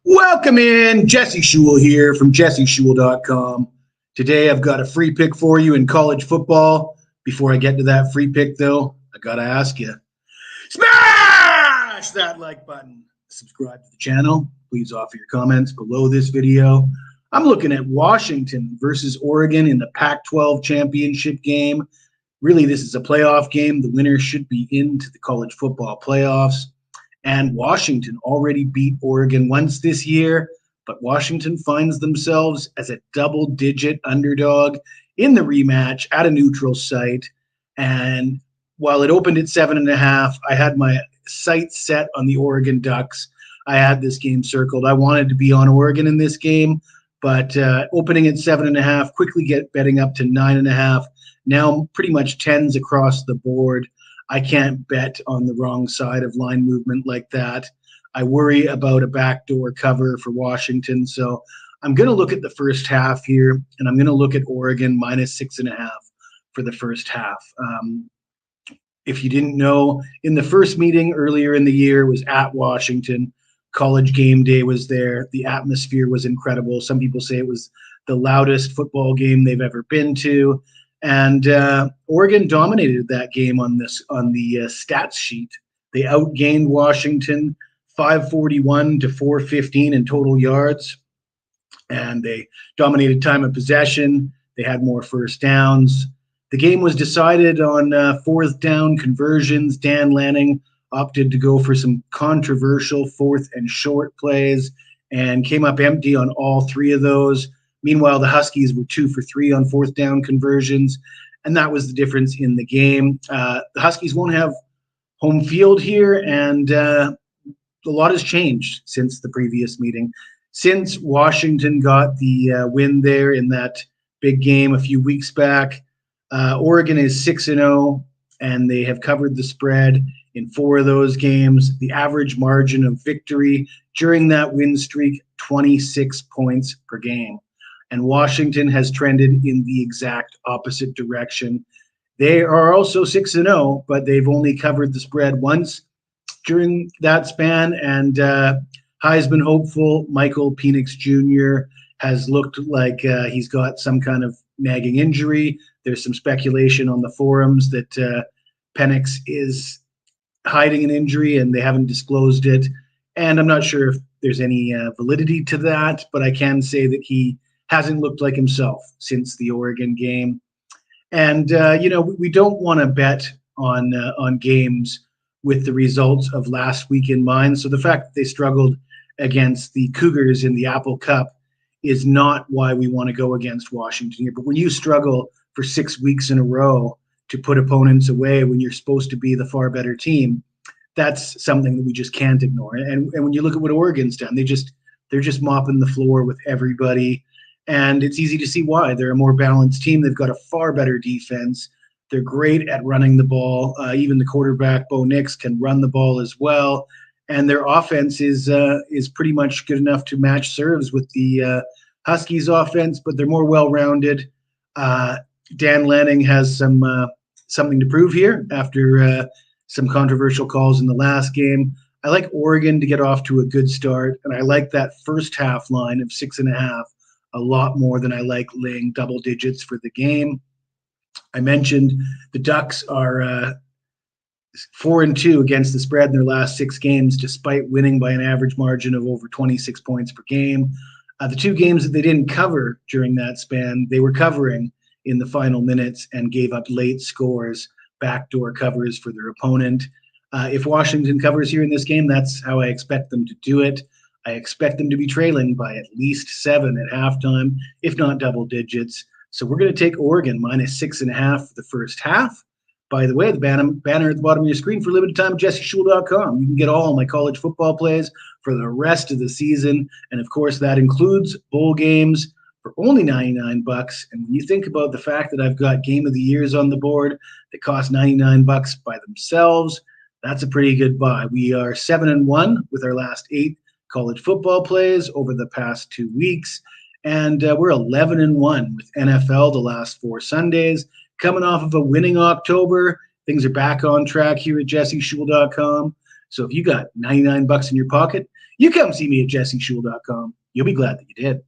Welcome in. Jesse Shule here from jesseshule.com. Today I've got a free pick for you in college football. Before I get to that free pick, though, I got to ask you, smash that like button. Subscribe to the channel. Please offer your comments below this video. I'm looking at Washington versus Oregon in the Pac12 Championship Game. Really, this is a playoff game. The winner should be into the college football playoffs. And Washington already beat Oregon once this year, but Washington finds themselves as a double-digit underdog in the rematch at a neutral site. And while it opened at 7.5, I had my sights set on the Oregon Ducks. I had this game circled. I wanted to be on Oregon in this game, but opening at 7.5, quickly get betting up to 9.5. Now pretty much 10s across the board. I can't bet on the wrong side of line movement like that. I worry about a backdoor cover for Washington. So I'm going to look at the first half here, and I'm going to look at Oregon minus 6.5 for the first half. If you didn't know, in the first meeting earlier in the year was at Washington. College game day was there. The atmosphere was incredible. Some people say it was the loudest football game they've ever been to. And Oregon dominated that game on the stats sheet. They outgained Washington 541 to 415 in total yards, and they dominated time of possession. They had more first downs. The game was decided on fourth down conversions. Dan Lanning opted to go for some controversial fourth and short plays and came up empty on all three of those. Meanwhile, the Huskies were 2 for 3 on fourth down conversions, and that was the difference in the game. The Huskies won't have home field here, and a lot has changed since the previous meeting. Since Washington got the win there in that big game a few weeks back, Oregon is 6-0, and they have covered the spread in 4 of those games. The average margin of victory during that win streak, 26 points per game. And Washington has trended in the exact opposite direction. They are also 6-0, but they've only covered the spread once during that span. And Heisman hopeful Michael Penix Jr. has looked like he's got some kind of nagging injury. There's some speculation on the forums that Penix is hiding an injury and they haven't disclosed it. And I'm not sure if there's any validity to that, but I can say that he hasn't looked like himself since the Oregon game. And, we don't want to bet on games with the results of last week in mind. So the fact that they struggled against the Cougars in the Apple Cup is not why we want to go against Washington here. But when you struggle for 6 weeks in a row to put opponents away when you're supposed to be the far better team, that's something that we just can't ignore. And when you look at what Oregon's done, they're just mopping the floor with everybody. And it's easy to see why. They're a more balanced team. They've got a far better defense. They're great at running the ball. Even the quarterback, Bo Nix, can run the ball as well. And their offense is pretty much good enough to match serves with the Huskies' offense, but they're more well-rounded. Dan Lanning has something to prove here after some controversial calls in the last game. I like Oregon to get off to a good start, and I like that first half line of 6.5 a lot more than I like laying double digits for the game. I mentioned the Ducks are 4-2 against the spread in their last 6 games, despite winning by an average margin of over 26 points per game. The 2 games that they didn't cover during that span, they were covering in the final minutes and gave up late scores, backdoor covers for their opponent. If Washington covers here in this game, that's how I expect them to do it. I expect them to be trailing by at least 7 at halftime, if not double digits. So we're going to take Oregon minus 6.5 for the first half. By the way, the banner at the bottom of your screen for limited time at jesseshule.com. You can get all my college football plays for the rest of the season. And of course, that includes bowl games for only $99. And when you think about the fact that I've got game of the years on the board that cost $99 by themselves, that's a pretty good buy. We are 7-1 with our last 8 college football plays over the past 2 weeks. And we're 11-1 with NFL the last 4 Sundays. Coming off of a winning October, things are back on track here at jesseshule.com. So if you got 99 bucks in your pocket, you come see me at jesseshul.com. You'll be glad that you did.